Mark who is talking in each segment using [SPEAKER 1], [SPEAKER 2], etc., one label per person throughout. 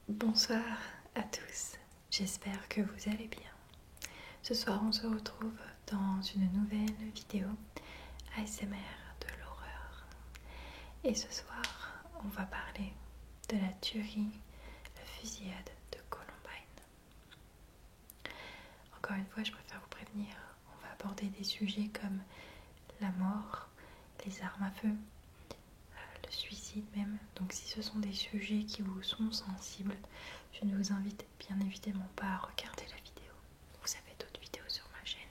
[SPEAKER 1] Bonsoir à tous, j'espère que vous allez bien. Ce soir on se retrouve dans une nouvelle vidéo ASMR de l'horreur. Et ce soir on va parler de la tuerie, la fusillade de Columbine. Encore une fois je préfère vous prévenir, on va aborder des sujets comme la mort, les armes à feu, le suicide même. Donc si ce sont des sujets qui vous sont sensibles, je ne vous invite bien évidemment pas à regarder la vidéo. Vous avez d'autres vidéos sur ma chaîne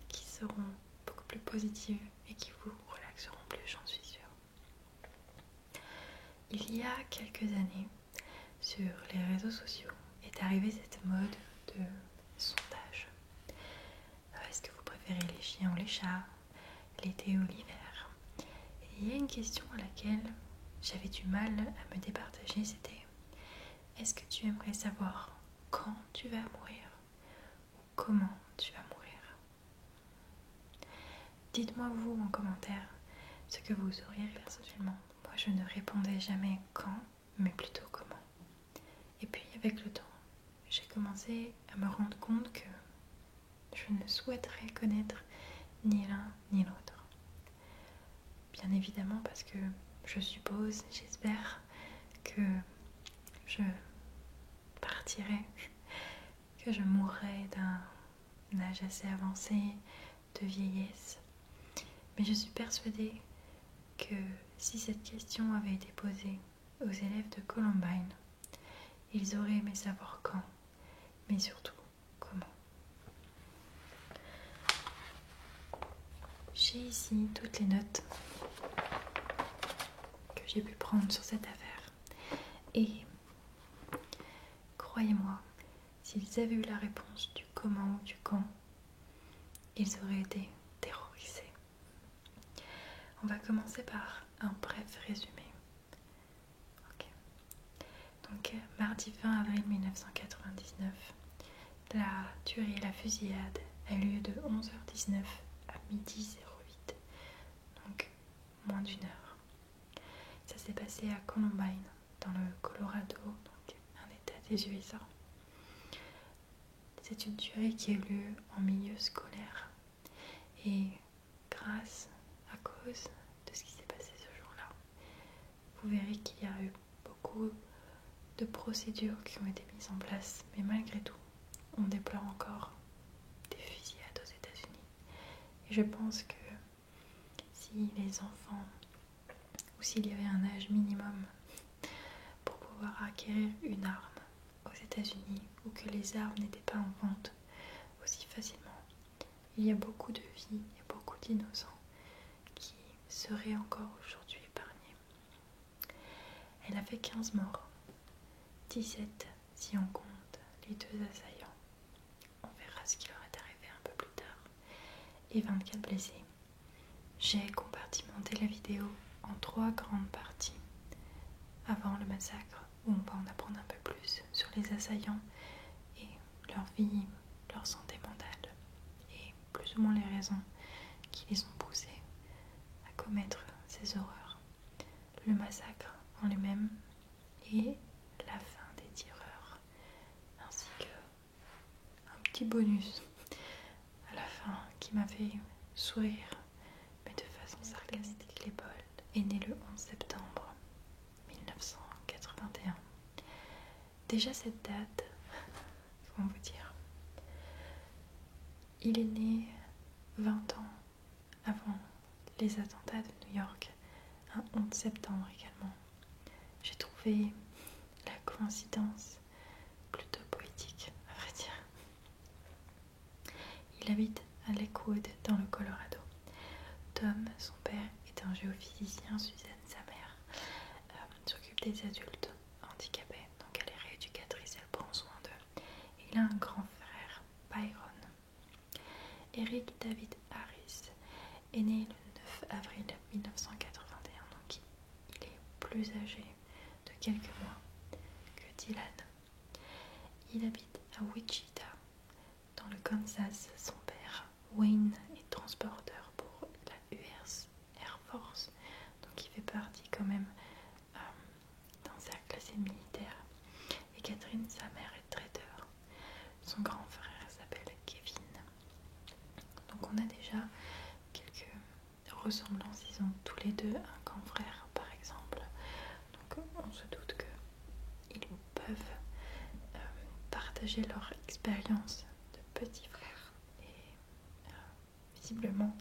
[SPEAKER 1] qui seront beaucoup plus positives et qui vous relaxeront plus, j'en suis sûre. Il y a quelques années, sur les réseaux sociaux, est arrivée cette mode de sondage. Est-ce que vous préférez les chiens ou les chats, l'été ou l'hiver? Et il y a une question à laquelle j'avais du mal à me départager, c'était: est-ce que tu aimerais savoir quand tu vas mourir ou comment tu vas mourir? Dites-moi vous en commentaire ce que vous auriez personnellement. Moi je ne répondais jamais quand, mais plutôt comment. Et puis avec le temps, j'ai commencé à me rendre compte que je ne souhaiterais connaître ni l'un ni l'autre. Bien évidemment parce que je suppose, j'espère que je partirai, que je mourrai d'un âge assez avancé, de vieillesse. Mais je suis persuadée que si cette question avait été posée aux élèves de Columbine, ils auraient aimé savoir quand, mais surtout comment. J'ai ici toutes les notes que j'ai pu prendre sur cette affaire. Et croyez-moi, s'ils avaient eu la réponse du comment ou du quand, ils auraient été terrorisés. On va commencer par un bref résumé. Donc, mardi 20 avril 1999, la tuerie et la fusillade a lieu de 11h19 à midi 08, donc moins d'une heure. Ça s'est passé à Columbine, dans le Colorado, donc un état des USA. C'est une tuerie qui a eu lieu en milieu scolaire. Et grâce, à cause de ce qui s'est passé ce jour-là, vous verrez qu'il y a eu beaucoup de procédures qui ont été mises en place. Mais malgré tout, on déplore encore des fusillades aux États-Unis. Et je pense que si les enfants, ou s'il y avait un âge minimum pour pouvoir acquérir une arme aux États-Unis, ou que les armes n'étaient pas en vente aussi facilement, il y a beaucoup de vies et beaucoup d'innocents qui seraient encore aujourd'hui épargnés. Elle a fait 15 morts, 17 si on compte les deux assaillants. On verra ce qui leur est arrivé un peu plus tard. Et 24 blessés. J'ai compartimenté la vidéo en 3 grandes parties. Avant le massacre, où on va en apprendre un peu plus sur les assaillants et leur vie, leur santé mentale, et plus ou moins les raisons qui les ont poussés à commettre ces horreurs. Le massacre en lui-même et la fin des tireurs, ainsi que un petit bonus à la fin qui m'a fait sourire, mais de façon sarcastique. Klebold est né le 11 septembre 1981. Déjà cette date, comment vous dire, il est né 20 ans avant les attentats de New York, un 11 septembre également. J'ai trouvé la coïncidence plutôt poétique, à vrai dire. Il habite à Lakewood, dans le Colorado. Tom, son père, est un géophysicien. Suzanne, sa mère, s'occupe des adultes handicapés, donc elle est rééducatrice, elle prend soin d'eux. Il a un grand frère, Byron. Eric David Harris est né le 9 avril 1981, donc il est plus âgé de quelques mois que Dylan. Il habite à Wichita, dans le Kansas. Son père, Wayne, est transporteur pour la US Air Force, donc il fait partie quand même d'un cercle assez militaire. Et sa mère est traiteur. Son grand frère s'appelle Kevin. Donc on a déjà quelques ressemblances. Ils ont tous les deux un grand frère par exemple. Donc on se doute qu'ils peuvent partager leur expérience de petits frères. Et visiblement,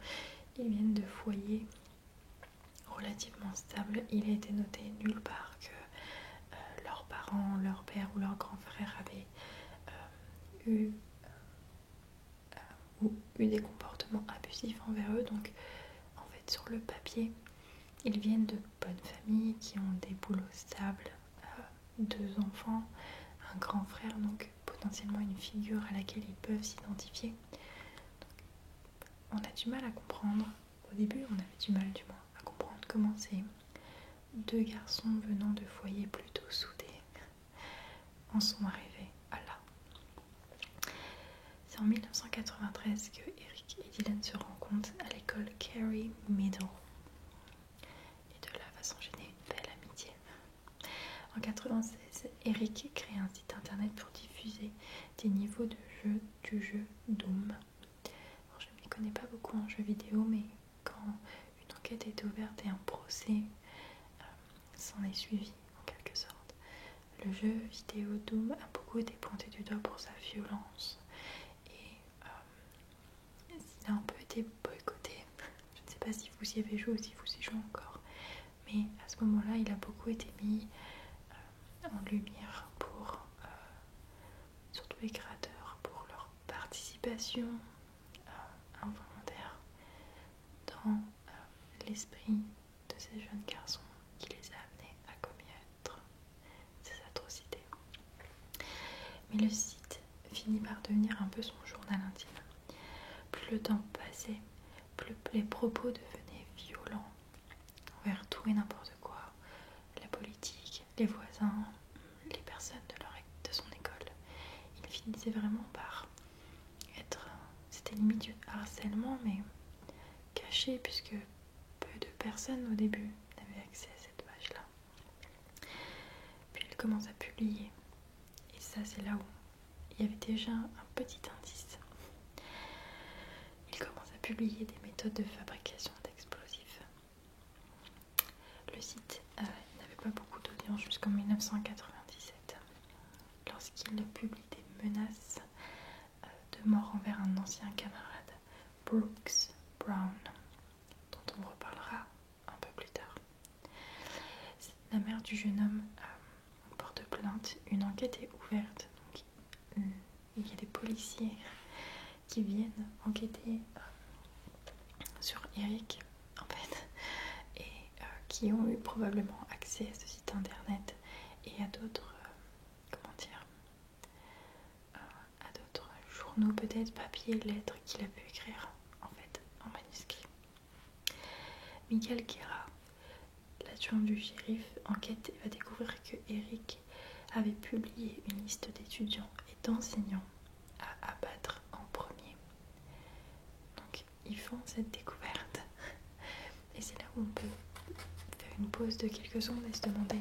[SPEAKER 1] ils viennent de foyers relativement stables. Il a été noté nulle part que leurs parents, leur père ou leur grand frère avaient eu des comportements abusifs envers eux. Donc en fait sur le papier ils viennent de bonnes familles qui ont des boulots stables, 2 enfants, un grand frère, donc potentiellement une figure à laquelle ils peuvent s'identifier. On a du mal à comprendre, au début on avait du mal du moins à comprendre comment ces 2 garçons venant de foyers plutôt soudés en sont arrivés à là. C'est en 1993 que Eric et Dylan se rencontrent à l'école Carey Middle. Et de là va s'enchaîner une belle amitié. En 1996, Eric crée un site internet pour diffuser des niveaux de jeu du jeu Doom. Alors, je ne m'y connais pas beaucoup en jeux vidéo, mais quand une enquête est ouverte et un procès s'en est suivi en quelque sorte, le jeu vidéo Doom a beaucoup été pointé du doigt pour sa violence et il a un peu été boycotté. Je ne sais pas si vous y avez joué ou si vous y jouez encore, mais à ce moment-là il a beaucoup été mis en lumière pour surtout les créateurs, pour leur participation involontaire dans l'esprit de ces jeunes garçons qui les a amenés à commettre ces atrocités. Mais le site finit par devenir un peu son journal intime. Plus le temps passait, plus les propos devenaient violents envers tout et n'importe quoi. La politique, les voisins, les personnes de son école. Il finissait vraiment par être... C'était limite du harcèlement, mais caché, puisque peu de personnes au début n'avaient accès à cette page-là. Puis il commence à publier. Et ça, c'est là où il y avait déjà un petit indice. Il commence à publier des méthodes de fabrication d'explosifs. Le site n'avait pas beaucoup d'audience jusqu'en 1997, lorsqu'il publie des menaces de mort envers un ancien camarade, Brooks Brown, dont on reparlera un peu plus tard. La mère du jeune homme porte plainte, une enquête est ouverte. Donc, il y a des policiers qui viennent enquêter sur Eric, en fait, et qui ont eu probablement accès à ce site internet et à d'autres, à d'autres journaux, peut-être papier, lettres qu'il a pu écrire, en fait, en manuscrit. Michael Guerra, l'adjoint du shérif, enquête et va découvrir que Eric avait publié une liste d'étudiants et d'enseignants à abattre en premier. Donc ils font cette découverte et c'est là où on peut faire une pause de quelques secondes et se demander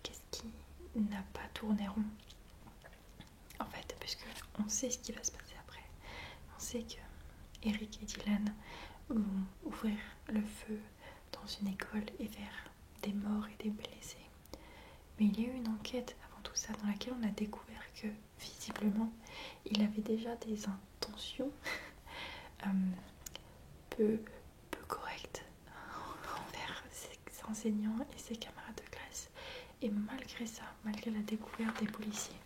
[SPEAKER 1] qu'est-ce qui n'a pas tourné rond, en fait, puisque on sait ce qui va se passer après. On sait que Eric et Dylan vont ouvrir le feu dans une école et faire des morts et des blessés. Mais il y a eu une enquête avant tout ça dans laquelle on a découvert que visiblement il avait déjà des intentions peu correctes envers ses enseignants et ses camarades de classe. Et malgré ça, malgré la découverte des policiers,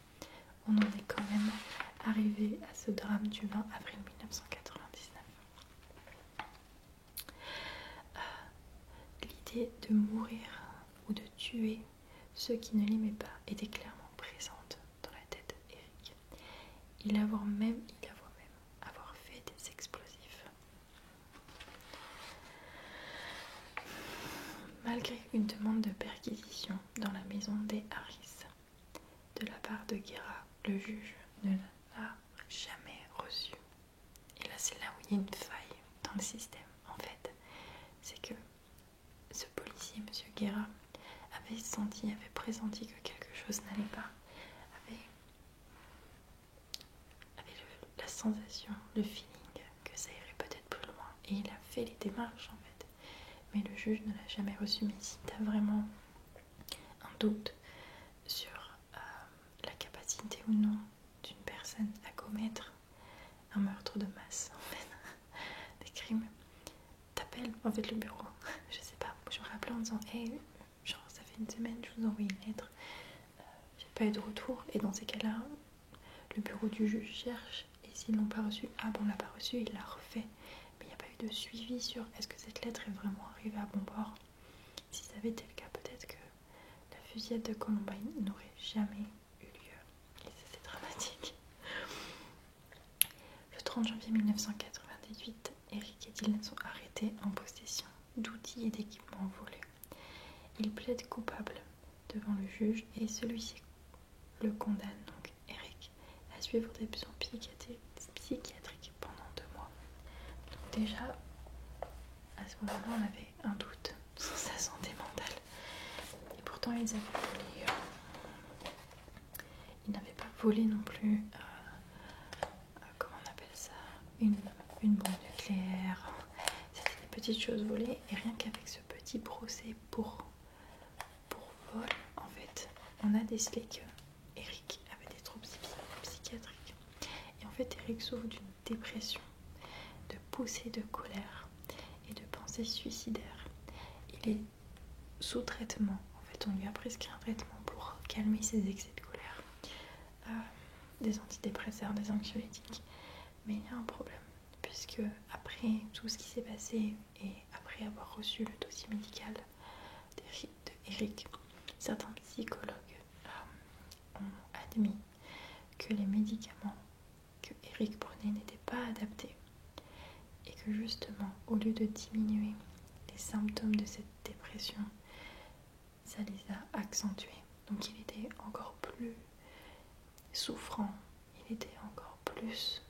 [SPEAKER 1] on en est quand même arrivé à ce drame du 20 avril 1999. L'idée de mourir ou de tuer ceux qui ne l'aimaient pas était clairement présente dans la tête d'Eric. Il avoue même avoir fait des explosifs. Malgré une demande de perquisition dans la maison des Harris de la part de Guerra, le juge ne l'a jamais reçu. Et là, c'est là où il y a une faille dans le système, en fait. C'est que ce policier, monsieur Guerra, avait pressenti que quelque chose n'allait pas, avait sensation, le feeling que ça irait peut-être plus loin. Et il a fait les démarches en fait. Mais le juge ne l'a jamais reçu. Mais si tu as vraiment un doute sur la capacité ou non d'une personne à commettre un meurtre de masse, en fait, des crimes, t'appelles en fait le bureau. Je sais pas, j'aurais appelé en disant hey, genre ça fait une semaine, je vous envoie une lettre, j'ai pas eu de retour. Et dans ces cas-là, le bureau du juge cherche, et s'ils l'ont pas reçu, ah bon, on l'a pas reçu, il l'a refait. Mais il n'y a pas eu de suivi sur est-ce que cette lettre est vraiment arrivée à bon port. Si ça avait été le cas, peut-être que la fusillade de Columbine n'aurait jamais eu lieu. Et ça, c'est dramatique. Le 30 janvier 1998, Eric et Dylan sont arrêtés en possession d'outils et d'équipements volés. Ils plaident coupables devant le juge et celui-ci le condamne, donc Eric, à suivre des besoins psychiatriques pendant 2 mois. Donc déjà, à ce moment-là, on avait un doute sur sa santé mentale. Et pourtant, ils n'avaient pas volé non plus, comment on appelle ça, une bombe nucléaire. C'était des petites choses volées, et rien qu'avec ce petit procès pour vol, en fait, on a décelé que Eric avait des troubles psychiatriques. Et en fait, Eric souffre d'une dépression, de poussées de colère et de pensées suicidaires. Il est sous traitement. En fait, on lui a prescrit un traitement pour calmer ses excès de colère. Des antidépresseurs, des anxiolytiques. Mais il y a un problème, puisque après tout ce qui s'est passé et après avoir reçu le dossier médical d'Eric, certains psychologues ont admis que les médicaments que Eric prenait n'étaient pas adaptés et que justement, au lieu de diminuer les symptômes de cette dépression, ça les a accentués. Donc il était encore plus souffrant, il était encore plus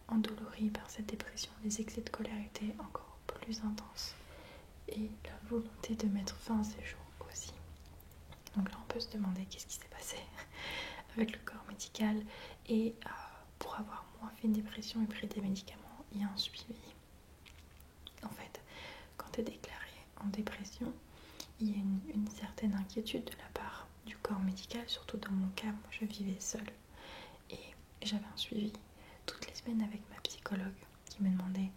[SPEAKER 1] endolori par cette dépression. Les excès de colère étaient encore plus intenses et la volonté de mettre fin à ses jours aussi. Donc là, on peut se demander qu'est-ce qui s'est passé avec le corps médical. Et pour avoir moins fait une dépression et pris des médicaments, il y a un suivi. En fait, quand tu es déclaré en dépression, il y a une certaine inquiétude de la part du corps médical, surtout dans mon cas. Moi, je vivais seule et j'avais un suivi toutes les semaines avec ma psychologue qui me demandait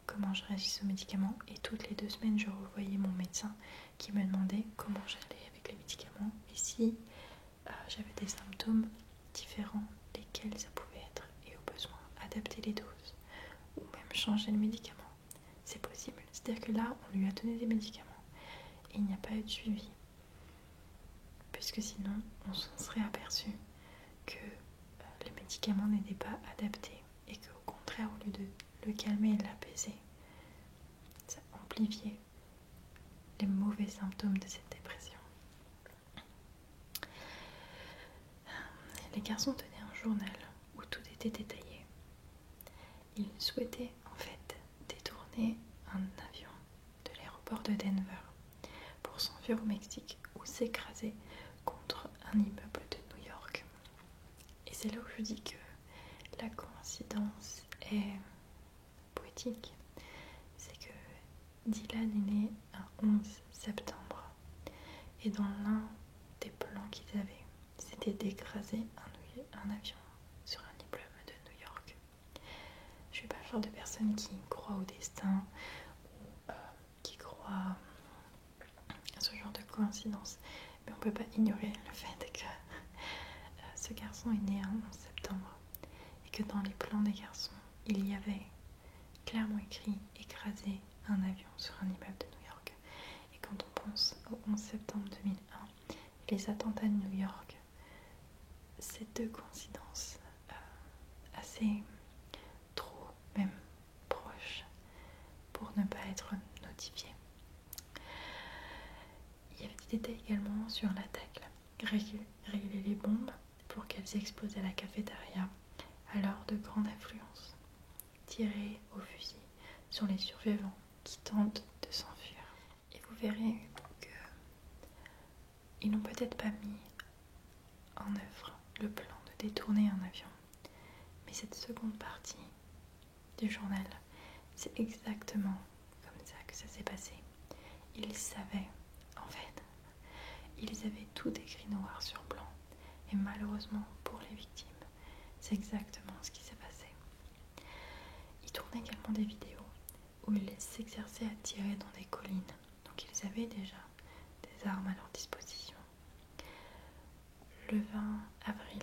[SPEAKER 1] comment je réagissais aux médicaments, et toutes les 2 semaines je revoyais mon médecin qui me demandait comment j'allais avec les médicaments et si j'avais des symptômes différents, lesquels ça pouvait être, et au besoin adapter les doses ou même changer le médicament. C'est possible, c'est-à-dire que là on lui a donné des médicaments et il n'y a pas eu de suivi, puisque sinon on s'en serait aperçu que les médicaments n'étaient pas adaptés et qu'au contraire, au lieu de le calmer et l'apaiser, ça amplifiait les mauvais symptômes de cette dépression. Les garçons tenaient un journal où tout était détaillé. Ils souhaitaient en fait détourner un avion de l'aéroport de Denver pour s'enfuir au Mexique ou s'écraser contre un immeuble de New York. Et c'est là où je dis que la coïncidence est poétique. C'est que Dylan est né un 11 septembre et dans l'un des plans qu'ils avaient, c'était d'écraser un avion sur un immeuble de New York. Je suis pas le genre de personne qui croit au destin ou qui croit à ce genre de coïncidence, mais on peut pas ignorer le fait que ce garçon est né un 11 septembre et que dans les plans des garçons, il y avait clairement écrit écraser un avion sur un immeuble de New York. Et quand on pense au 11 septembre 2001 et les attentats de New York, ces 2 coïncidences assez trop même proches pour ne pas être notifiées. Il y avait des détails également sur l'attaque, régler les bombes pour qu'elles explosent à la cafétéria à l'heure de grande affluence, tirer au fusil sur les survivants qui tentent de s'enfuir. Et vous verrez que ils n'ont peut-être pas mis en œuvre le plan de détourner un avion, cette seconde partie du journal, c'est exactement comme ça que ça s'est passé. Ils savaient, en fait, ils avaient tout écrit noir sur blanc. Et malheureusement pour les victimes, c'est exactement ce qui s'est passé. Ils tournaient également des vidéos où ils s'exerçaient à tirer dans des collines. Donc ils avaient déjà des armes à leur disposition. Le 20 avril,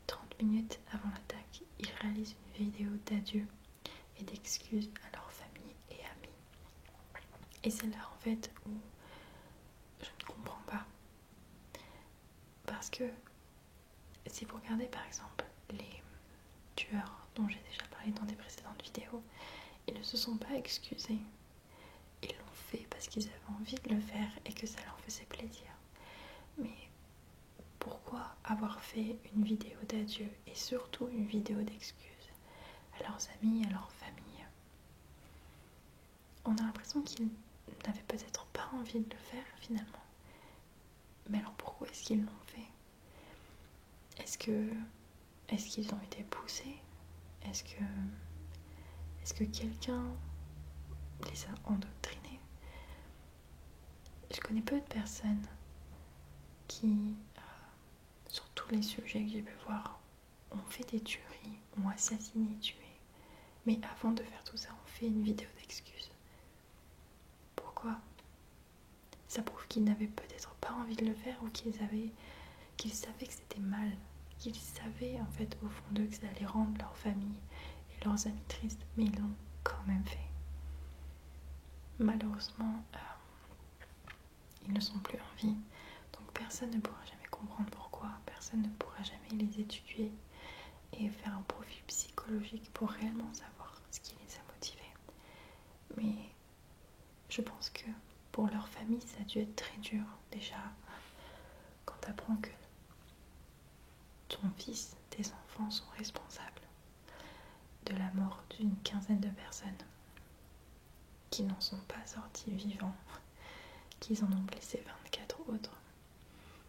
[SPEAKER 1] 30 minutes avant l'attaque, ils réalisent une vidéo d'adieu et d'excuses à leur famille et amis. Et c'est là en fait où je ne comprends pas. Parce que si vous regardez par exemple les tueurs dont j'ai déjà parlé dans des précédentes vidéos, ils ne se sont pas excusés. Ils l'ont fait parce qu'ils avaient envie de le faire et que ça leur faisait plaisir. Mais pourquoi avoir fait une vidéo d'adieu et surtout une vidéo d'excuses à leurs amis, à leur famille? On a l'impression qu'ils n'avaient peut-être pas envie de le faire finalement. Mais alors pourquoi est-ce qu'ils l'ont fait? Est-ce qu'ils ont été poussés? Est-ce que quelqu'un les a endoctrinés? Je connais peu de personnes qui, sur tous les sujets que j'ai pu voir, ont fait des tueries, ont assassiné, tué. Mais avant de faire tout ça, on fait une vidéo d'excuses. Pourquoi? Ça prouve qu'ils n'avaient peut-être pas envie de le faire ou qu'ils savaient que c'était mal. Qu'ils savaient en fait au fond d'eux que ça allait rendre leur famille et leurs amis tristes, mais ils l'ont quand même fait. Malheureusement, ils ne sont plus en vie, donc personne ne pourra jamais comprendre pourquoi, personne ne pourra jamais les étudier et faire un profil psychologique pour réellement savoir ce qui les a motivés. Mais je pense que pour leur famille, ça a dû être très dur déjà quand tu apprends que ton fils, tes enfants sont responsables de la mort d'une quinzaine de personnes qui n'en sont pas sortis vivants, qu'ils en ont blessé 24 autres.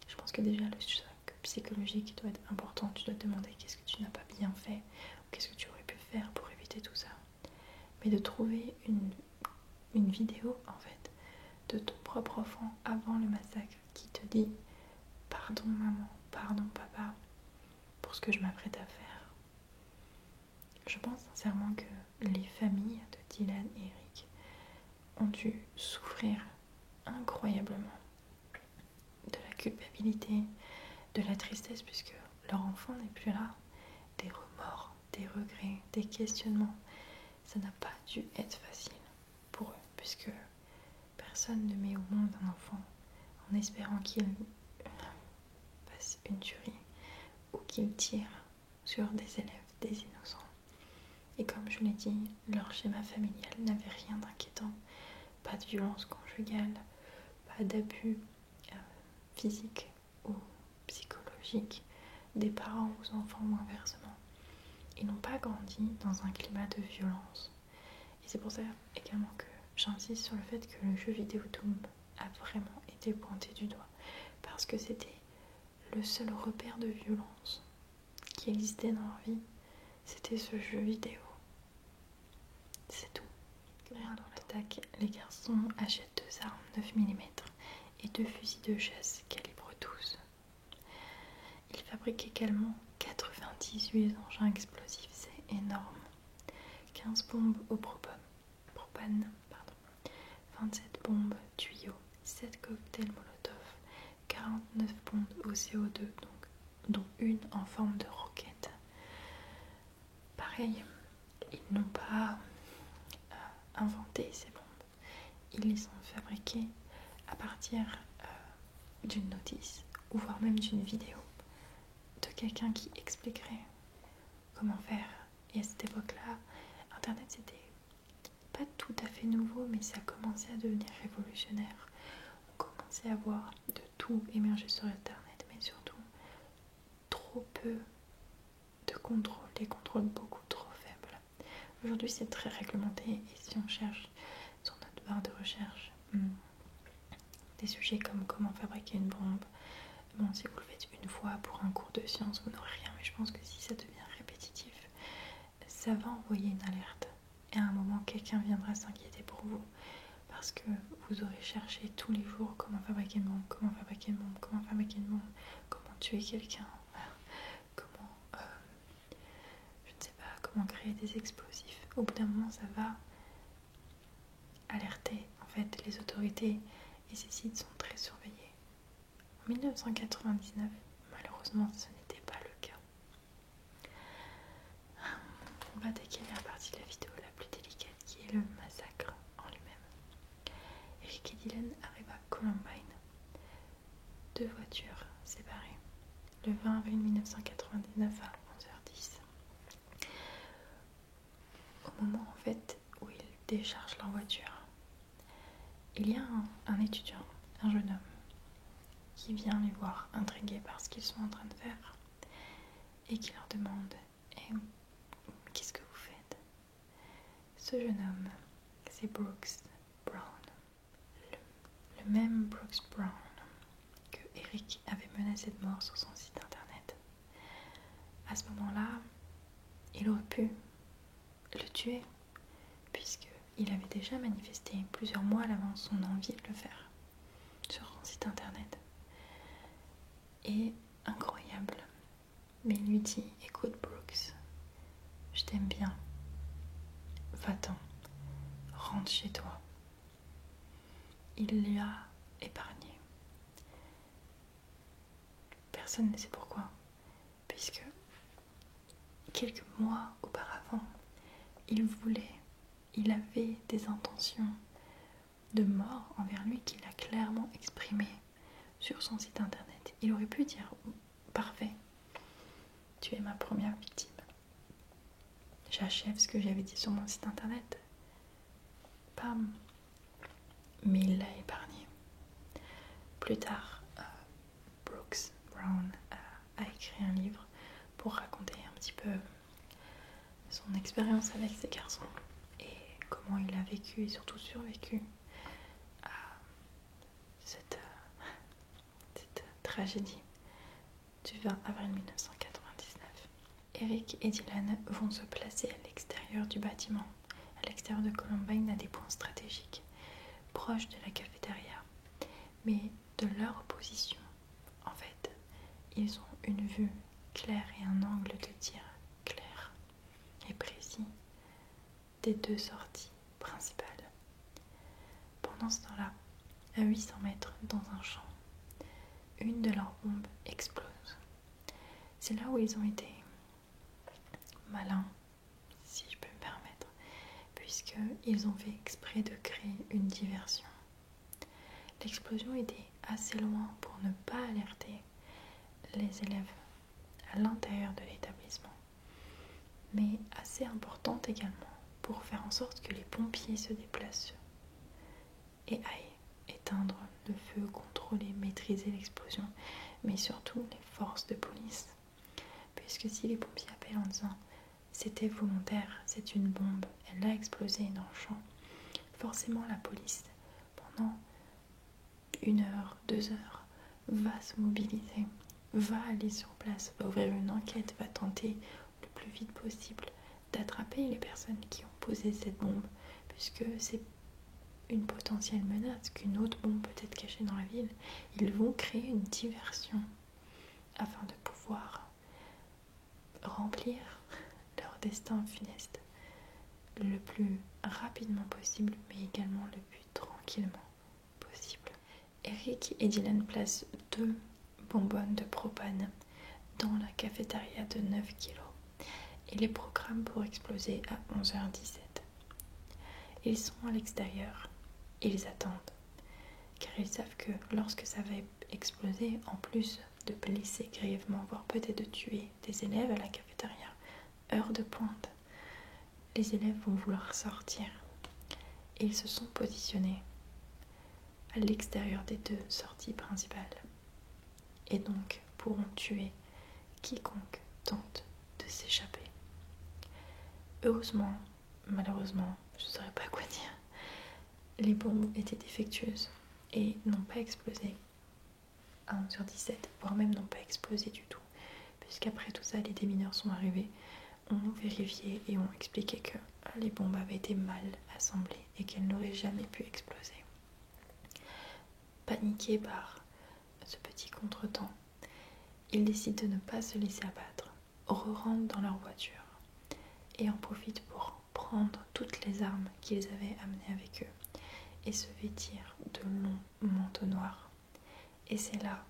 [SPEAKER 1] Je pense que déjà le choc psychologique doit être important. Tu dois te demander qu'est-ce que tu n'as pas bien fait ou qu'est-ce que tu aurais pu faire pour éviter tout ça. Mais de trouver une vidéo en fait de ton propre enfant avant le massacre qui te dit pardon maman, pardon papa pour ce que je m'apprête à faire. Je pense sincèrement que les familles de Dylan et Eric ont dû souffrir incroyablement de la culpabilité, de la tristesse puisque leur enfant n'est plus là, des remords, des regrets, des questionnements. Ça n'a pas dû être facile pour eux puisque personne ne met au monde un enfant en espérant qu'il fasse une tuerie ou qu'il tire sur des élèves, des innocents. Et comme je l'ai dit, leur schéma familial n'avait rien d'inquiétant. Pas de violence conjugale, pas d'abus physique ou psychologique des parents aux enfants ou inversement. Ils n'ont pas grandi dans un climat de violence. Et c'est pour ça également que j'insiste sur le fait que le jeu vidéo Doom a vraiment été pointé du doigt. Parce que c'était le seul repère de violence qui existait dans leur vie. C'était ce jeu vidéo. C'est tout. Dans l'attaque, les garçons achètent 2 armes 9 mm et 2 fusils de chasse calibre 12. Ils fabriquent également 98 engins explosifs, c'est énorme. 15 bombes au propane, 27 bombes tuyaux, 7 cocktails Molotov, 49 bombes au CO2, dont une en forme de roquette. Pareil, ils n'ont pas inventé ces bombes. Ils les ont fabriquées à partir d'une notice ou voire même d'une vidéo de quelqu'un qui expliquerait comment faire. Et à cette époque-là, Internet c'était pas tout à fait nouveau, mais ça commençait à devenir révolutionnaire. On commençait à voir de tout émerger sur Internet, mais surtout trop peu de contrôle, des contrôles beaucoup trop faibles. Aujourd'hui c'est très réglementé et si on cherche sur notre barre de recherche des sujets comme comment fabriquer une bombe, bon si vous le faites une fois pour un cours de sciences vous n'aurez rien, mais je pense que si ça devient répétitif, ça va envoyer une alerte. Et à un moment, quelqu'un viendra s'inquiéter pour vous. Parce que vous aurez cherché tous les jours comment fabriquer une bombe, comment fabriquer une bombe, comment fabriquer une bombe, comment tuer quelqu'un, comment, je ne sais pas, comment créer des explosifs. Au bout d'un moment, ça va alerter en fait les autorités et ces sites sont très surveillés. En 1999, malheureusement, ce n'était pas le cas. On va attaquer la partie de la vidéo la plus délicate qui est le massacre en lui-même. Eric et Dylan arrivent à Columbine, 2 voitures séparées, le 20 avril 1999 à 11h10. Au moment en fait où ils déchargent leur voiture, il y a un étudiant, un jeune homme, qui vient les voir intrigués par ce qu'ils sont en train de faire et qui leur demande qu'est-ce que vous faites? Ce jeune homme, c'est Brooks Brown, le même Brooks Brown que Eric avait menacé de mort sur son site internet. À ce moment-là, il aurait pu le tuer puisqu'il avait déjà manifesté plusieurs mois à l'avance son envie de le faire sur son site internet. Et incroyable, mais il lui dit: écoute Brooks, je t'aime bien, va-t'en, rentre chez toi. Il l'a épargné. Personne ne sait pourquoi, puisque quelques mois auparavant, il avait des intentions de mort envers lui qu'il a clairement exprimées sur son site internet. Il aurait pu dire: parfait, tu es ma première victime. J'achève ce que j'avais dit sur mon site internet. Pam. Mais il l'a épargné. Plus tard, Brooks Brown a écrit un livre pour raconter un petit peu son expérience avec ces garçons et comment il a vécu et surtout survécu à cette tragédie du 20 avril 1999. Eric et Dylan vont se placer à l'extérieur du bâtiment, à l'extérieur de Columbine, à des points stratégiques, proches de la cafétéria. Mais de leur position, en fait, ils ont une vue claire et un angle de tir clair et précis des 2 sorties principales. Pendant ce temps-là, à 800 mètres dans un champ, une de leurs bombes explose. C'est là où ils ont été malins, si je peux me permettre, puisqu'ils ont fait exprès de créer une diversion. L'explosion était assez loin pour ne pas alerter les élèves à l'intérieur de l'établissement, mais assez importante également pour faire en sorte que les pompiers se déplacent et aillent éteindre le feu, contrôler, maîtriser l'explosion, mais surtout les forces de police. Puisque si les pompiers appellent en disant c'était volontaire, c'est une bombe, elle a explosé dans le champ, forcément la police, pendant 1 heure, 2 heures, va se mobiliser, va aller sur place, va ouvrir une enquête, va tenter le plus vite possible d'attraper les personnes qui ont posé cette bombe, puisque c'est une potentielle menace qu'une autre bombe peut être cachée dans la ville. Ils vont créer une diversion afin de pouvoir remplir leur destin funeste le plus rapidement possible, mais également le plus tranquillement possible. Eric et Dylan placent 2 bonbonnes de propane dans la cafétéria de 9 kg et les programment pour exploser à 11h17. Ils sont à l'extérieur, ils attendent, car ils savent que lorsque ça va exploser, en plus de blesser grièvement, voire peut-être de tuer des élèves à la cafétéria, heure de pointe, les élèves vont vouloir sortir. Et ils se sont positionnés à l'extérieur des 2 sorties principales et donc pourront tuer quiconque tente de s'échapper. Heureusement, malheureusement, je ne saurais pas quoi dire, les bombes étaient défectueuses et n'ont pas explosé à 11h17, voire même n'ont pas explosé du tout, puisqu'après tout ça, les démineurs sont arrivés, ont vérifié et ont expliqué que les bombes avaient été mal assemblées et qu'elles n'auraient jamais pu exploser. Paniqués par ce petit contretemps, ils décident de ne pas se laisser abattre, re-rentrent dans leur voiture et en profitent pour prendre toutes les armes qu'ils avaient amenées avec eux et se vêtir de longs manteaux noirs. Et c'est là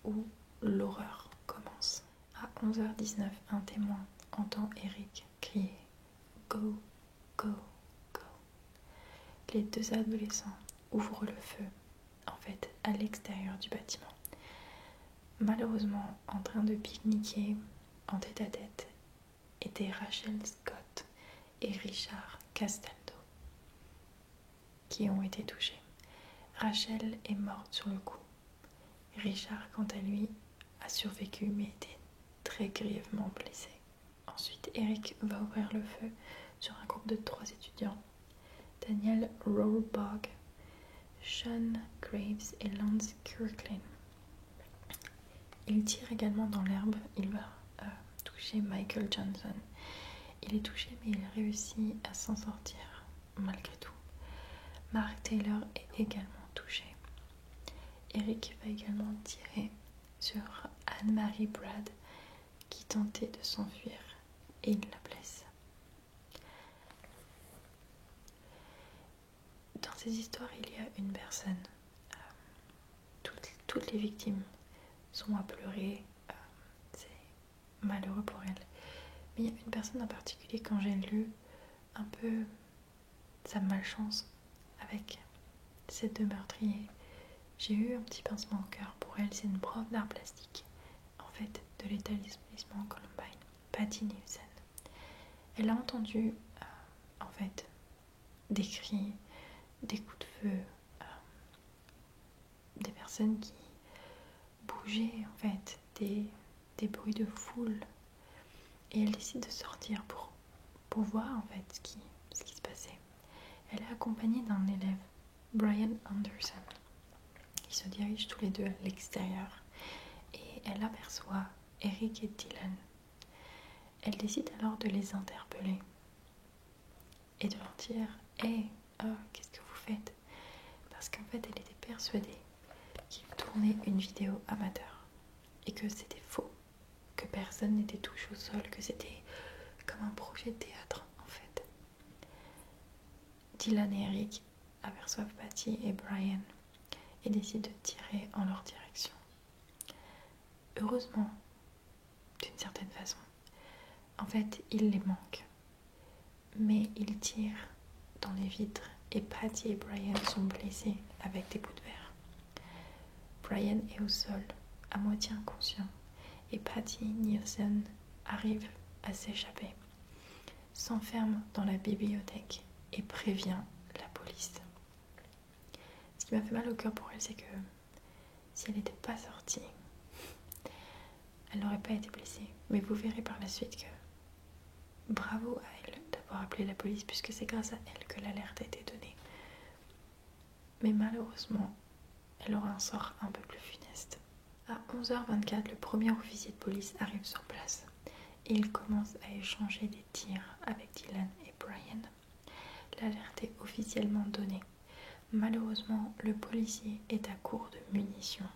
[SPEAKER 1] où l'horreur commence. À 11h19, un témoin entend Eric crier « Go, go, go ». Les deux adolescents ouvrent le feu, en fait, à l'extérieur du bâtiment. Malheureusement, en train de pique-niquer en tête-à-tête étaient Rachel Scott et Richard Castaldo qui ont été touchés. Rachel est morte sur le coup. Richard, quant à lui, a survécu mais était très grièvement blessé. Ensuite, Eric va ouvrir le feu sur un groupe de 3 étudiants. Daniel Rollbog, Sean Graves et Lance Kirkland. Il tire également dans l'herbe, il va toucher Michael Johnson. Il est touché mais il réussit à s'en sortir malgré tout. Mark Taylor est également touché. Eric va également tirer sur Anne-Marie Brad qui tentait de s'enfuir et il la blesse. Dans ces histoires, il y a une personne. Toutes les victimes sont à pleurer. C'est malheureux pour elles. Mais il y a une personne en particulier, quand j'ai lu un peu sa malchance avec ces 2 meurtriers, j'ai eu un petit pincement au cœur pour elle. C'est une prof d'art plastique, en fait, de l'établissement Columbine, Patty Nielsen. Elle a entendu, en fait, des cris, des coups de feu, des personnes qui bougeaient, en fait, des bruits de foule. Et elle décide de sortir pour voir, en fait, ce qui se passait. Elle est accompagnée d'un élève, Brian Anderson. Ils se dirigent tous les deux à l'extérieur et elle aperçoit Eric et Dylan. Elle décide alors de les interpeller et de leur dire « Hey, qu'est-ce que vous faites ?» Parce qu'en fait, elle était persuadée qu'ils tournaient une vidéo amateur et que c'était faux, que personne n'était touché au sol, que c'était comme un projet de théâtre en fait. Dylan et Eric aperçoivent Patty et Brian et décident de tirer en leur direction. Heureusement, d'une certaine façon, en fait, il les manque. Mais ils tirent dans les vitres et Patty et Brian sont blessés avec des bouts de verre. Brian est au sol, à moitié inconscient, et Patty Nielsen arrive à s'échapper, s'enferme dans la bibliothèque et prévient la police. Ce qui m'a fait mal au cœur pour elle, c'est que si elle n'était pas sortie, elle n'aurait pas été blessée. Mais vous verrez par la suite que bravo à elle d'avoir appelé la police, puisque c'est grâce à elle que l'alerte a été donnée. Mais malheureusement, elle aura un sort un peu plus funeste. À 11h24, le premier officier de police arrive sur place et il commence à échanger des tirs avec Dylan et Brian. L'alerte est officiellement donnée. Malheureusement, le policier est à court de munitions,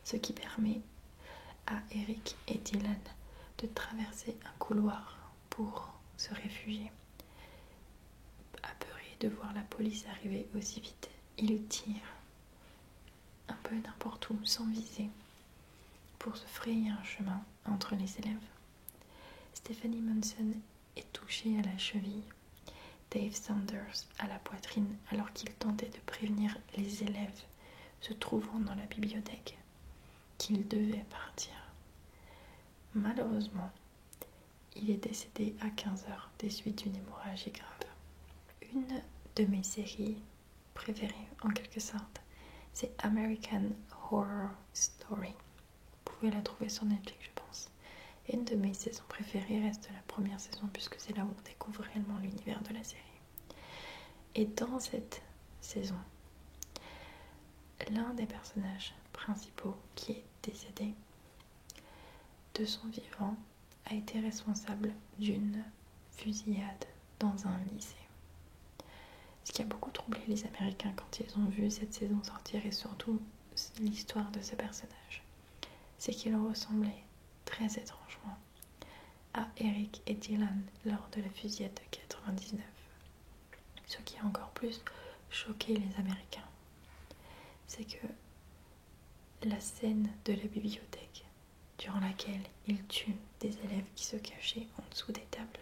[SPEAKER 1] ce qui permet à Eric et Dylan de traverser un couloir pour se réfugier. Apeurés de voir la police arriver aussi vite, ils tirent un peu n'importe où, sans viser, pour se frayer un chemin entre les élèves. Stephanie Munson est touchée à la cheville, Dave Sanders à la poitrine, alors qu'il tentait de prévenir les élèves se trouvant dans la bibliothèque qu'ils devaient partir. Malheureusement, il est décédé à 15h des suites d'une hémorragie grave. Une de mes séries préférées, en quelque sorte, c'est American Horror Story. Vous pouvez la trouver sur Netflix, je pense. Et une de mes saisons préférées reste la première saison, puisque c'est là où on découvre réellement l'univers de la série. Et dans cette saison, l'un des personnages principaux qui est décédé, de son vivant, a été responsable d'une fusillade dans un lycée. Ce qui a beaucoup troublé les Américains quand ils ont vu cette saison sortir et surtout l'histoire de ce personnage, c'est qu'il ressemblait très étrangement à Eric et Dylan lors de la fusillade de 99. Ce qui a encore plus choqué les Américains, c'est que la scène de la bibliothèque durant laquelle il tue des élèves qui se cachaient en dessous des tables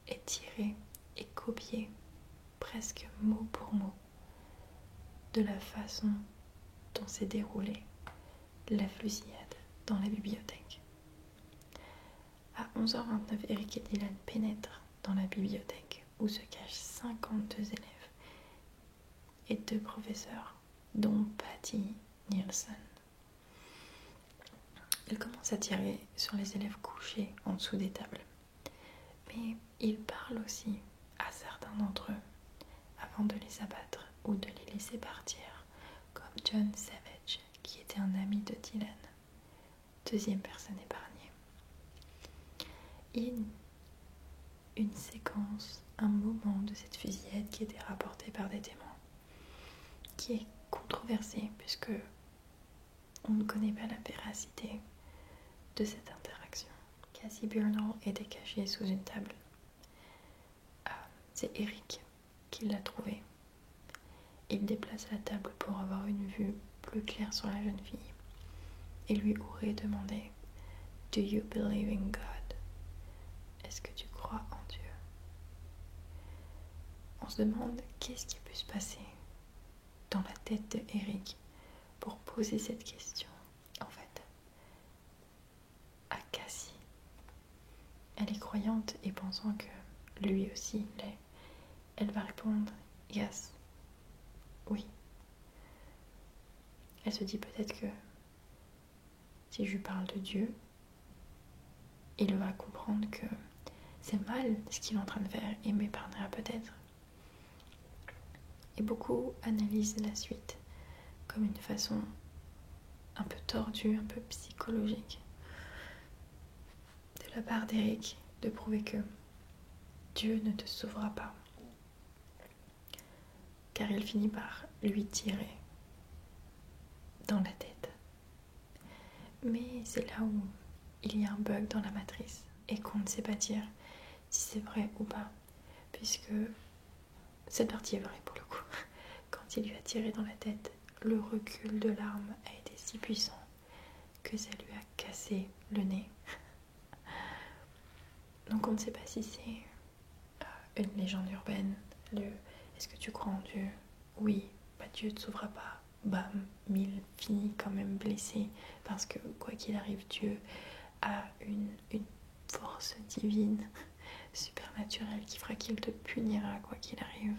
[SPEAKER 1] est tirée et copiée presque mot pour mot de la façon dont s'est déroulée la fusillade dans la bibliothèque. À 11h29, Eric et Dylan pénètrent dans la bibliothèque où se cachent 52 élèves et 2 professeurs, dont Patty Nielsen. Ils commencent à tirer sur les élèves couchés en dessous des tables, mais ils parlent aussi à certains d'entre eux avant de les abattre ou de les laisser partir, comme John Savage, qui était un ami de Dylan, deuxième personne épargnée. Et une séquence, un moment de cette fusillade qui était rapporté par des témoins, qui est controversé puisque on ne connaît pas la véracité de cette interaction. Cassie Bernal était cachée sous une table. C'est Eric qui l'a trouvée. Il déplace la table pour avoir une vue plus claire sur la jeune fille et lui aurait demandé « Do you believe in God ?» Est-ce que tu crois en Dieu? On se demande qu'est-ce qui peut se passer dans la tête de Eric pour poser cette question, en fait, à Cassie. Elle est croyante et pensant que lui aussi l'est, elle va répondre « Yes ». Oui. Elle se dit peut-être que si je lui parle de Dieu, il va comprendre que c'est mal ce qu'il est en train de faire et m'épargnera peut-être. Et beaucoup analysent la suite comme une façon un peu tordue, un peu psychologique de la part d'Eric de prouver que Dieu ne te sauvera pas. Car il finit par lui tirer dans la tête. Mais c'est là où il y a un bug dans la matrice et qu'on ne sait pas dire si c'est vrai ou pas, puisque cette partie est vraie pour le coup. Quand il lui a tiré dans la tête, le recul de l'arme a été si puissant que ça lui a cassé le nez. Donc on ne sait pas si c'est une légende urbaine, est-ce que tu crois en Dieu? Oui, bah Dieu ne te sauvera pas. Bam, 1000 filles quand même blessées, parce que quoi qu'il arrive, Dieu a une force divine, supernaturelle, qui fera qu'il te punira quoi qu'il arrive.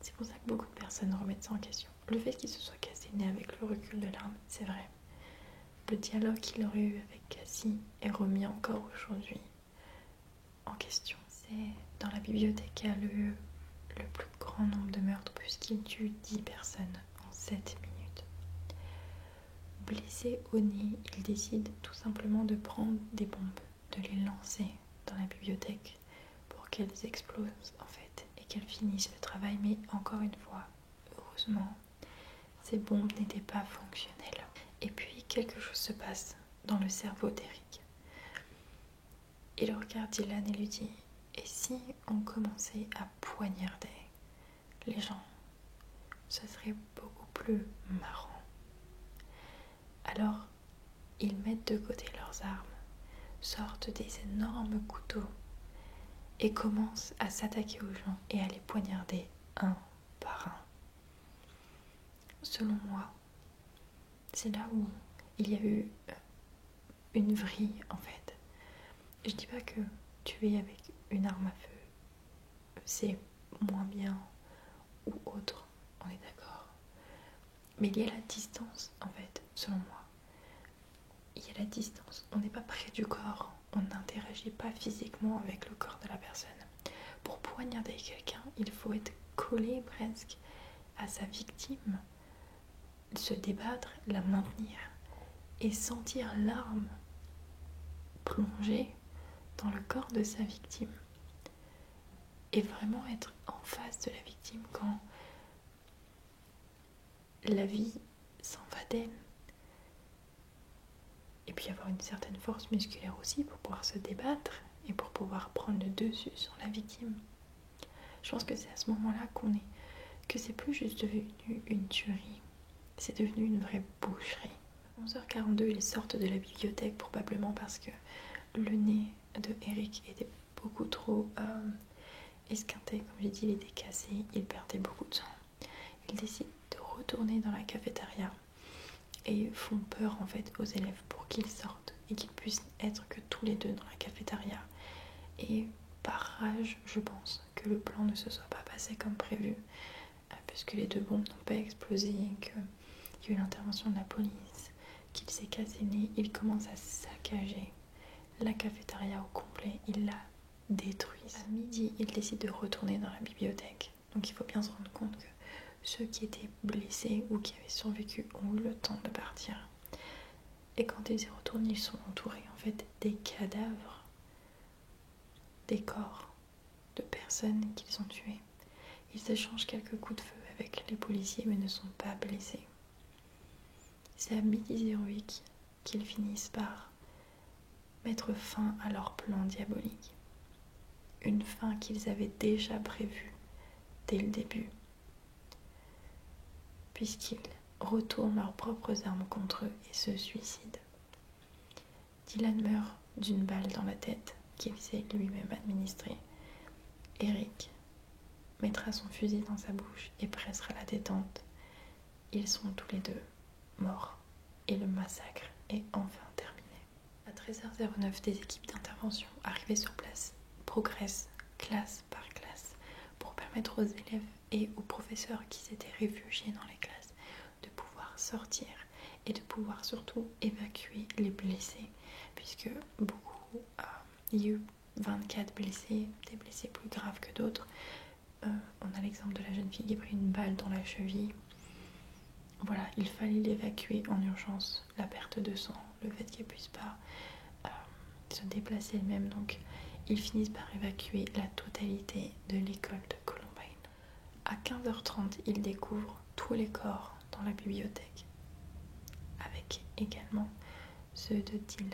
[SPEAKER 1] C'est pour ça que beaucoup de personnes remettent ça en question. Le fait qu'il se soit cassé le nez avec le recul de l'arme, c'est vrai. Le dialogue qu'il aurait eu avec Cassie est remis encore aujourd'hui en question. C'est dans la bibliothèque qu'il y a eu le plus grand nombre de meurtres puisqu'il tue 10 personnes en 7 minutes. Blessé au nez, il décide tout simplement de prendre des bombes, de les lancer dans la bibliothèque pour qu'elles explosent en fait et qu'elles finissent le travail. Mais encore une fois, heureusement, ces bombes n'étaient pas fonctionnelles. Et puis quelque chose se passe dans le cerveau d'Eric. Il regarde Dylan et lui dit « Et si on commençait à poignarder les gens, ce serait beaucoup plus marrant. » Alors, ils mettent de côté leurs armes, sortent des énormes couteaux et commencent à s'attaquer aux gens et à les poignarder un par un. Selon moi, c'est là où il y a eu une vrille en fait. Je dis pas que tuer avec une arme à feu c'est moins bien ou autre, on est d'accord. Mais il y a la distance en fait, selon moi. Il y a la distance, on n'est pas près du corps, on n'interagit pas physiquement avec le corps de la personne. Pour poignarder quelqu'un, il faut être collé presque à sa victime, se débattre, la maintenir et sentir l'arme plonger dans le corps de sa victime et vraiment être en face de la victime quand la vie s'en va d'elle. Et puis avoir une certaine force musculaire aussi pour pouvoir se débattre et pour pouvoir prendre le dessus sur la victime. Je pense que c'est à ce moment-là que c'est plus juste devenu une tuerie, c'est devenu une vraie boucherie. À 11h42, ils sortent de la bibliothèque probablement parce que le nez de Eric était beaucoup trop esquinté, comme j'ai dit, il était cassé, il perdait beaucoup de sang. Ils décident de retourner dans la cafétéria et font peur en fait aux élèves pour qu'ils sortent et qu'ils puissent être que tous les deux dans la cafétéria. Et par rage, je pense que le plan ne se soit pas passé comme prévu, puisque les 2 bombes n'ont pas explosé, qu'il y a eu l'intervention de la police, qu'il s'est cassé le nez. Il commence à saccager la cafétéria au complet, il la détruit. À midi, il décide de retourner dans la bibliothèque. Donc il faut bien se rendre compte que ceux qui étaient blessés ou qui avaient survécu ont eu le temps de partir. Et quand ils y retournent, ils sont entourés en fait des cadavres, des corps de personnes qu'ils ont tuées. Ils échangent quelques coups de feu avec les policiers mais ne sont pas blessés. C'est à midi 08 qu'ils finissent par mettre fin à leur plan diabolique. Une fin qu'ils avaient déjà prévue dès le début, puisqu'ils retournent leurs propres armes contre eux et se suicident. Dylan meurt d'une balle dans la tête qu'il s'est lui-même administrée. Eric mettra son fusil dans sa bouche et pressera la détente. Ils sont tous les deux morts et le massacre est enfin terminé. À 13h09, des équipes d'intervention arrivées sur place progressent classe par classe pour permettre aux élèves et aux professeurs qui s'étaient réfugiés dans les classes de pouvoir sortir et de pouvoir surtout évacuer les blessés, puisque il y a eu 24 blessés, des blessés plus graves que d'autres. On a l'exemple de la jeune fille qui a pris une balle dans la cheville. Voilà, il fallait l'évacuer en urgence, la perte de sang, le fait qu'elle puisse pas se déplacer elle-même. Donc ils finissent par évacuer la totalité de l'école de Columbine. À 15h30, ils découvrent tous les corps dans la bibliothèque, avec également ceux de Dylan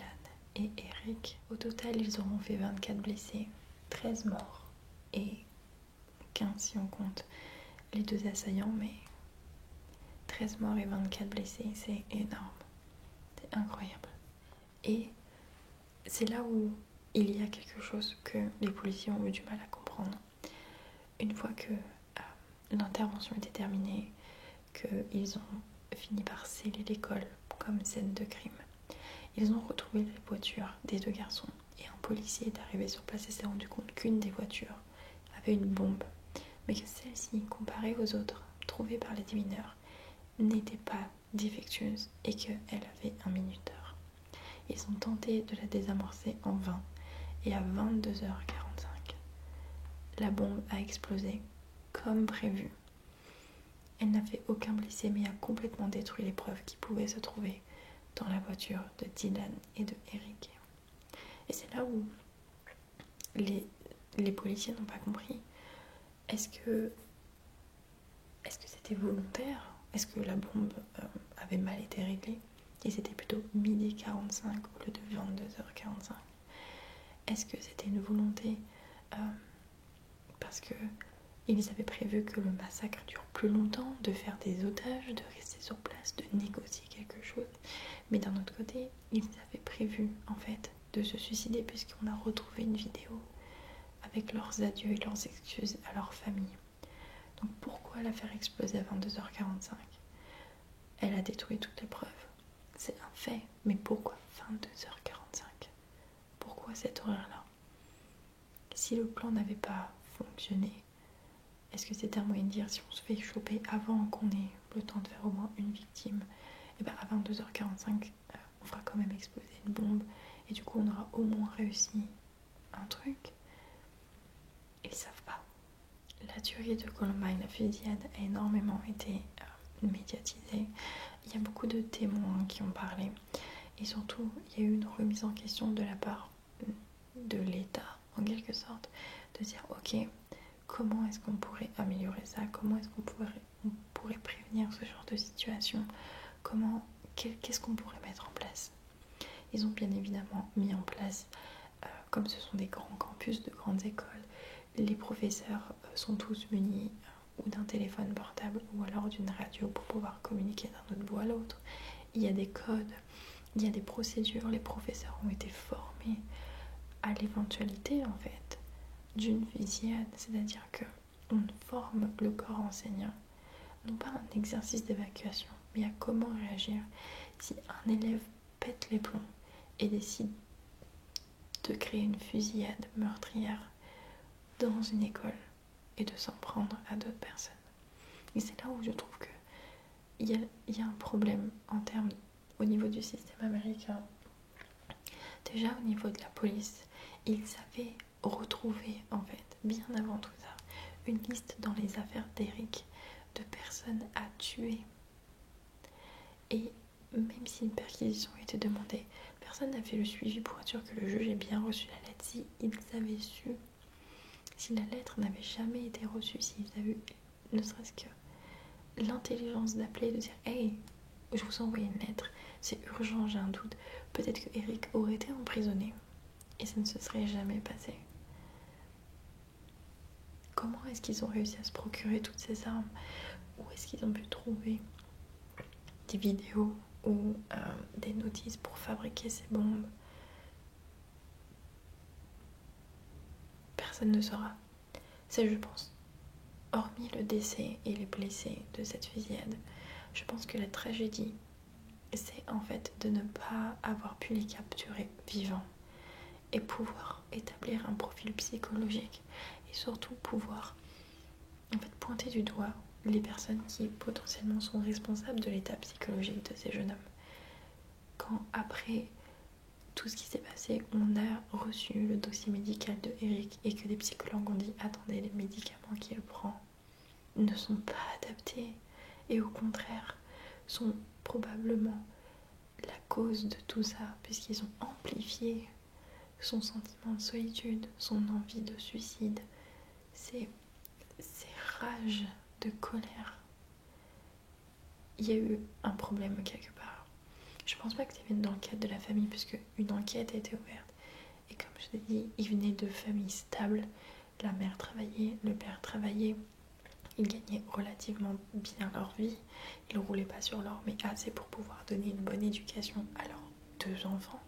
[SPEAKER 1] et Eric. Au total, ils auront fait 24 blessés, 13 morts et 15 si on compte les 2 assaillants, mais 13 morts et 24 blessés, c'est énorme, c'est incroyable. Et c'est là où il y a quelque chose que les policiers ont eu du mal à comprendre. Une fois que l'intervention était terminée, qu'ils ont fini par sceller l'école comme scène de crime, ils ont retrouvé les voitures des 2 garçons et un policier est arrivé sur place et s'est rendu compte qu'une des voitures avait une bombe, mais que celle-ci, comparée aux autres trouvées par les démineurs, n'était pas défectueuse et qu'elle avait un minuteur. Ils ont tenté de la désamorcer en vain et à 22h45, la bombe a explosé comme prévu. Elle n'a fait aucun blessé mais a complètement détruit les preuves qui pouvaient se trouver dans la voiture de Dylan et de Eric. Et c'est là où les policiers n'ont pas compris. Est-ce que c'était volontaire? Est-ce que la bombe avait mal été réglée? Et c'était plutôt midi 45 au lieu de 22h45. Est-ce que c'était une volonté parce que ils avaient prévu que le massacre dure plus longtemps, de faire des otages, de rester sur place, de négocier quelque chose. Mais d'un autre côté, ils avaient prévu en fait de se suicider puisqu'on a retrouvé une vidéo avec leurs adieux et leurs excuses à leur famille. Donc pourquoi la faire exploser à 22h45? Elle a détruit toutes les preuves. C'est un fait. Mais pourquoi 22h45? Pourquoi cette horreur-là? Si le plan n'avait pas fonctionné, est-ce que c'était un moyen de dire si on se fait choper avant qu'on ait le temps de faire au moins une victime, et bien à 22h45 on fera quand même exploser une bombe et du coup on aura au moins réussi un truc? Ils savent pas. La tuerie de Columbine, la fusillade, a énormément été médiatisée. Il y a beaucoup de témoins qui ont parlé Et surtout, il y a eu une remise en question de la part de l'État, en quelque sorte, de dire ok, comment est-ce qu'on pourrait améliorer ça, comment est-ce qu'on pourrait prévenir ce genre de situation, qu'est-ce qu'on pourrait mettre en place. Ils ont bien évidemment mis en place, comme ce sont des grands campus de grandes écoles, les professeurs sont tous munis ou d'un téléphone portable ou alors d'une radio pour pouvoir communiquer d'un autre bout à l'autre. Il y a des codes, il y a des procédures, les professeurs ont été formés à l'éventualité en fait d'une fusillade, c'est-à-dire que on forme le corps enseignant, non pas un exercice d'évacuation, mais à comment réagir si un élève pète les plombs et décide de créer une fusillade meurtrière dans une école et de s'en prendre à d'autres personnes. Et c'est là où je trouve que il y a un problème en termes au niveau du système américain. Déjà au niveau de la police, ils avaient retrouvé en fait, bien avant tout ça, une liste dans les affaires d'Eric de personnes à tuer. Et même si une perquisition était demandée, personne n'a fait le suivi pour être sûr que le juge ait bien reçu la lettre. Si ils avaient su, si la lettre n'avait jamais été reçue, s'ils avaient eu ne serait-ce que l'intelligence d'appeler, de dire hey, je vous envoie une lettre, c'est urgent, j'ai un doute, peut-être que Eric aurait été emprisonné et ça ne se serait jamais passé. Comment est-ce qu'ils ont réussi à se procurer toutes ces armes? Où est-ce qu'ils ont pu trouver des vidéos ou des notices pour fabriquer ces bombes? Personne ne saura. C'est, je pense, hormis le décès et les blessés de cette fusillade, je pense que la tragédie, c'est en fait de ne pas avoir pu les capturer vivants et pouvoir établir un profil psychologique et surtout pouvoir en fait pointer du doigt les personnes qui potentiellement sont responsables de l'état psychologique de ces jeunes hommes. Quand après tout ce qui s'est passé, on a reçu le dossier médical de Eric et que des psychologues ont dit attendez, les médicaments qu'il prend ne sont pas adaptés et au contraire sont probablement la cause de tout ça puisqu'ils ont amplifié son sentiment de solitude, son envie de suicide, ses rages de colère. Il y a eu un problème quelque part. Je pense pas que ça vienne dans le cadre de la famille puisque une enquête a été ouverte et comme je l'ai dit, ils venaient de familles stables, la mère travaillait, le père travaillait, ils gagnaient relativement bien leur vie, ils roulaient pas sur l'or mais assez pour pouvoir donner une bonne éducation à leurs 2 enfants.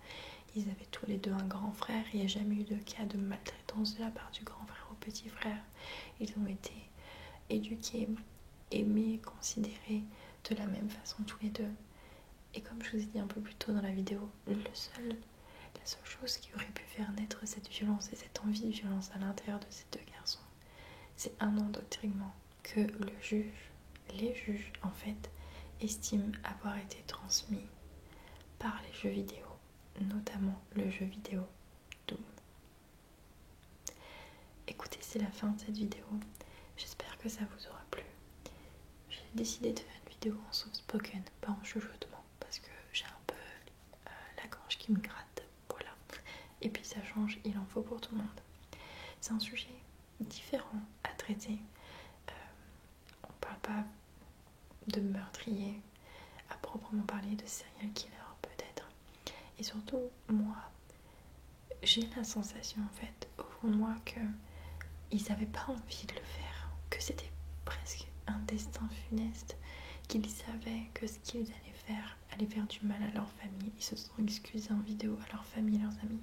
[SPEAKER 1] Ils avaient tous les 2 un grand frère, il n'y a jamais eu de cas de maltraitance de la part du grand frère au petit frère. Ils ont été éduqués, aimés, considérés de la même façon tous les 2. Et comme je vous ai dit un peu plus tôt dans la vidéo, la seule chose qui aurait pu faire naître cette violence et cette envie de violence à l'intérieur de ces 2 garçons, c'est un endoctrinement que les juges en fait, estiment avoir été transmis par les jeux vidéo, notamment le jeu vidéo Doom. Écoutez, c'est la fin de cette vidéo. J'espère que ça vous aura plu. J'ai décidé de faire une vidéo en soft spoken, pas en chuchotement, parce que j'ai un peu la gorge qui me gratte. Voilà. Et puis ça change, il en faut pour tout le monde. C'est un sujet différent à traiter. On parle pas de meurtrier à proprement parler, de serial killer peut-être. Et surtout, moi, j'ai la sensation en fait au fond de moi que ils n'avaient pas envie de le faire, que c'était presque un destin funeste, qu'ils savaient que ce qu'ils allaient faire allait faire du mal à leur famille. Ils se sont excusés en vidéo à leur famille et leurs amis.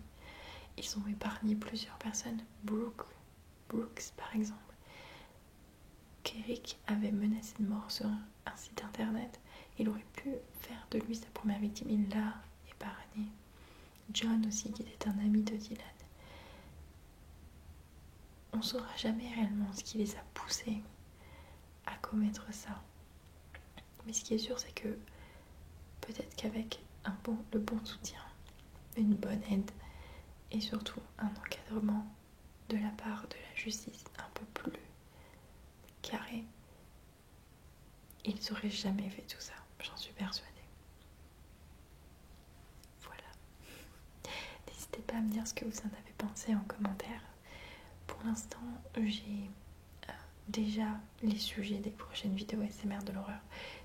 [SPEAKER 1] Ils ont épargné plusieurs personnes. Brooks par exemple, qu'Eric avait menacé de mort sur un site internet. Il aurait pu faire de lui sa première victime, il l'a épargné. John aussi, qui était un ami de Dylan. On ne saura jamais réellement ce qui les a poussés à commettre ça. Mais ce qui est sûr, c'est que peut-être qu'avec le bon soutien, une bonne aide et surtout un encadrement de la part de la justice un peu plus carré, ils n'auraient jamais fait tout ça, j'en suis persuadée. à me dire ce que vous en avez pensé en commentaire. Pour l'instant, j'ai déjà les sujets des prochaines vidéos ASMR de l'horreur.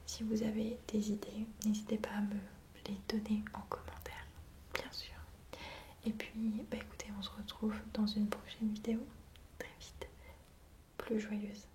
[SPEAKER 1] Si vous avez des idées, n'hésitez pas à me les donner en commentaire, bien sûr. Et puis, écoutez, on se retrouve dans une prochaine vidéo très vite, plus joyeuse.